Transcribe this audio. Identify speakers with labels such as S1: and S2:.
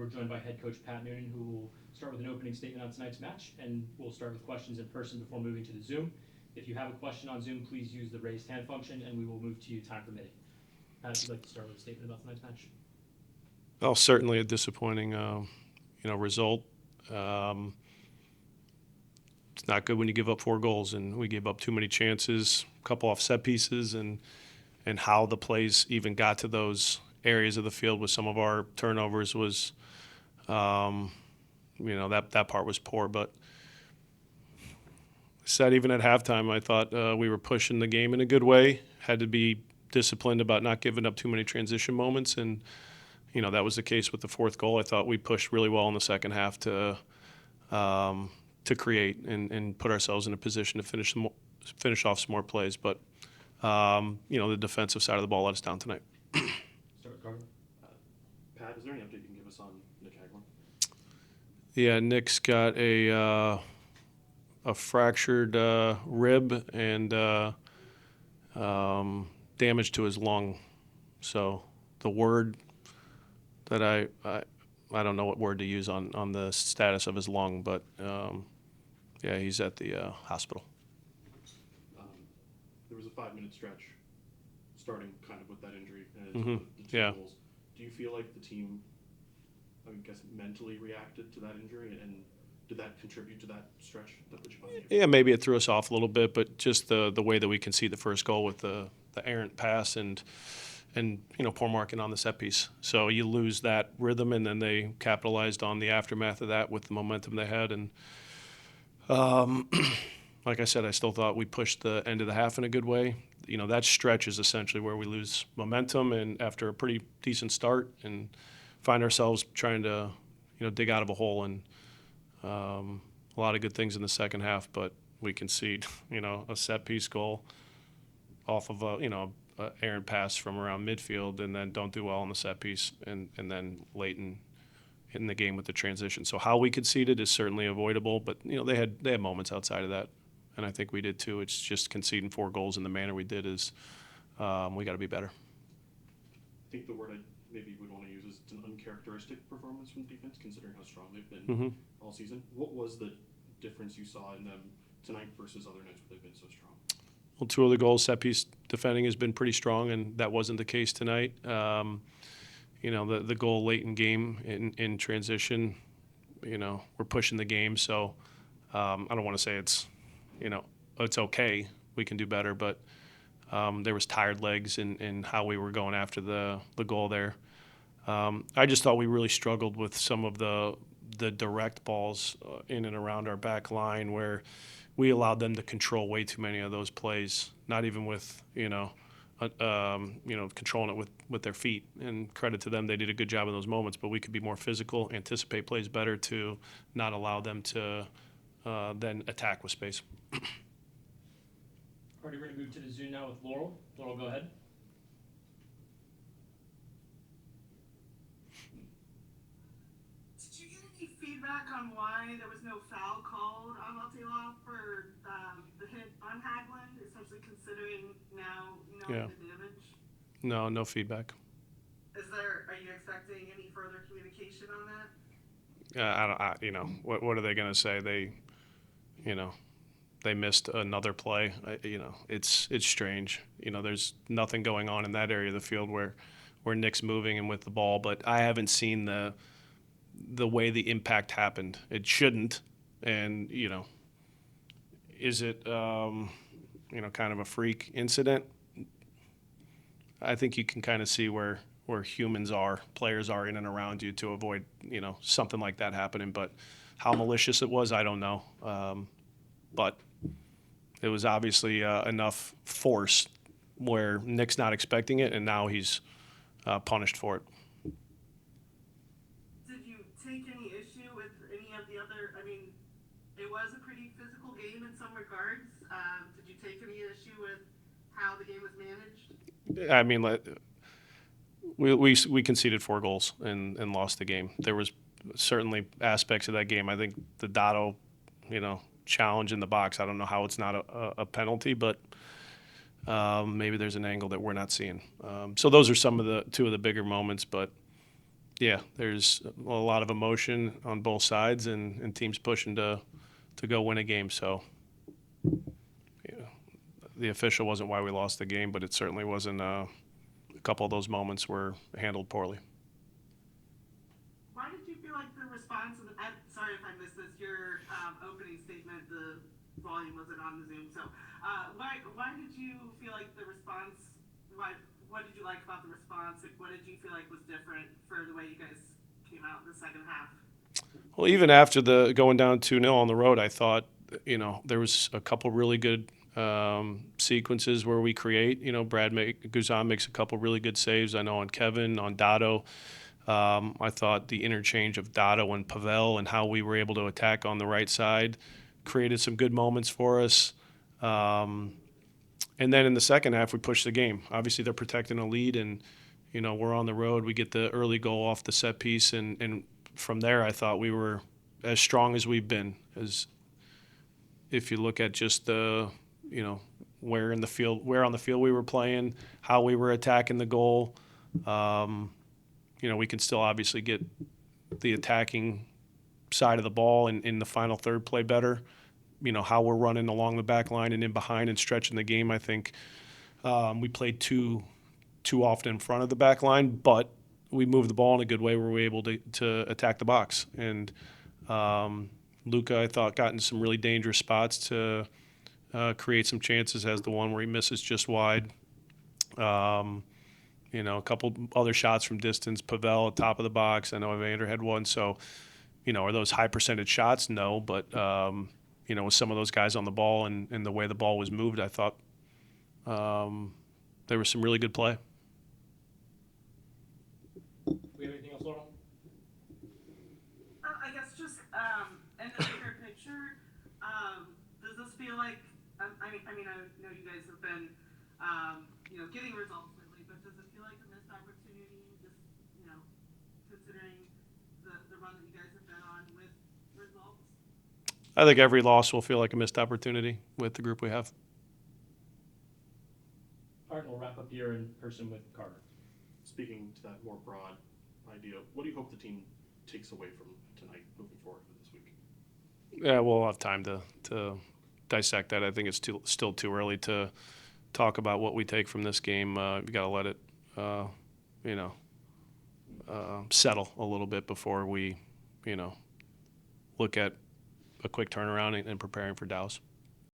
S1: We're joined by head coach Pat Noonan, who will start with an opening statement on tonight's match, and we'll start with questions in person before moving to the Zoom. If you have a question on Zoom, please use the raised hand function, and we will move to you time permitting. Pat, if you'd like to start with a statement about tonight's match.
S2: Oh, certainly a disappointing, result. It's not good when you give up 4 goals, and we gave up too many chances, a couple off set pieces, and how the plays even got to those areas of the field with some of our turnovers was, that part was poor. But said even at halftime, I thought we were pushing the game in a good way. Had to be disciplined about not giving up too many transition moments, and that was the case with the 4th goal. I thought we pushed really well in the second half to create and put ourselves in a position to finish off some more plays. But the defensive side of the ball let us down tonight.
S1: Start with Carter.
S3: Pat, is there any update you can give us on Nick Hagler?
S2: Yeah, Nick's got a fractured rib and damage to his lung. So the word that I don't know what word to use on the status of his lung, but he's at the hospital.
S3: There was a 5-minute stretch starting kind of with that injury and
S2: Mm-hmm.
S3: the 2 goals. Do you feel like the team, I guess, mentally reacted to that injury, and did that contribute to that stretch that put you behind?
S2: Yeah, maybe it threw us off a little bit, but just the way that we conceded the first goal with the errant pass and poor marking on the set piece. So you lose that rhythm, and then they capitalized on the aftermath of that with the momentum they had. And like I said, I still thought we pushed the end of the half in a good way. That stretch is essentially where we lose momentum, and after a pretty decent start, and find ourselves trying to, dig out of a hole. And a lot of good things in the second half, but we concede, a set piece goal off of a errant pass from around midfield, and then don't do well on the set piece, and then late in the game with the transition. So how we conceded is certainly avoidable, but they had moments outside of that, and I think we did too. It's just conceding 4 goals in the manner we did is we got to be better.
S3: I think the word I maybe would want to use is it's an uncharacteristic performance from defense, considering how strong they've been all season. What was the difference you saw in them tonight versus other nights where they've been so strong?
S2: Well, 2 of the goals, set piece defending has been pretty strong, and that wasn't the case tonight. The goal late in game in transition, we're pushing the game. So I don't want to say it's okay. We can do better, but there was tired legs in how we were going after the goal there. I just thought we really struggled with some of the direct balls in and around our back line, where we allowed them to control way too many of those plays, not even with, controlling it with their feet. And credit to them, they did a good job in those moments, but we could be more physical, anticipate plays better to not allow them to then attack with space.
S1: All right, we're going to move to the Zoom now with Laurel. Laurel, go ahead.
S4: Did you get any feedback on why there was no foul called on Altila for the hit on Hagland, especially considering now the damage?
S2: No feedback.
S4: Are you expecting any further communication on that?
S2: What are they going to say? They missed another play. It's strange. There's nothing going on in that area of the field where Nick's moving and with the ball, but I haven't seen the way the impact happened. It shouldn't. And, is it, kind of a freak incident? I think you can kind of see where humans are, players are in and around you to avoid, something like that happening. But how malicious it was, I don't know. But it was obviously enough force where Nick's not expecting it, and now he's punished for it.
S4: Did you take any issue with any of the other? I mean, it was a pretty physical game in some regards. Did you take any issue with how the game was managed?
S2: I mean, we conceded 4 goals and lost the game. There was certainly aspects of that game. I think the Dotto, challenge in the box, I don't know how it's not a penalty, but maybe there's an angle that we're not seeing. So those are some of the 2 of the bigger moments, but yeah, there's a lot of emotion on both sides, and teams pushing to go win a game. So, yeah, the official wasn't why we lost the game, but it certainly wasn't. A couple of those moments were handled poorly.
S4: Why did you feel like the response? Sorry if I missed this. Your opening statement, the volume wasn't on the Zoom. So, why did you feel like the response? What did you like about the response? Like, what did you feel like was different for the way you guys came out in the second half?
S2: Well, even after the going down 2-0 on the road, I thought, there was a couple really good sequences where we create. Guzan makes a couple really good saves. I know on Kevin, on Dotto. I thought the interchange of Dotto and Pavel and how we were able to attack on the right side created some good moments for us. And then in the second half, we pushed the game. Obviously, they're protecting a lead, and we're on the road. We get the early goal off the set piece, and from there, I thought we were as strong as we've been. As if you look at just the where on the field we were playing, how we were attacking the goal. We can still obviously get the attacking side of the ball in the final third play better. How we're running along the back line and in behind and stretching the game. I think we played too often in front of the back line, but we moved the ball in a good way where we were able to attack the box. And Luka, I thought, got in some really dangerous spots to create some chances, as the one where he misses just wide. A couple other shots from distance. Pavel at top of the box. I know Evander had one. So, are those high percentage shots? No, but with some of those guys on the ball and the way the ball was moved, I thought there was some really good play.
S1: Do we have anything else, Laura?
S4: I guess just in the bigger picture, does this feel like? I know you guys have been, getting results lately, but does it feel like a missed opportunity? Just considering the run that you guys have been on with results.
S2: I think every loss will feel like a missed opportunity with the group we have.
S1: All right, we'll wrap up here in person with Carter.
S3: Speaking to that more broad idea, what do you hope the team takes away from tonight moving forward for this week?
S2: Yeah, we'll have time to dissect that. I think it's still too early to talk about what we take from this game. We got to let it, settle a little bit before we, look at a quick turnaround and preparing for Dallas.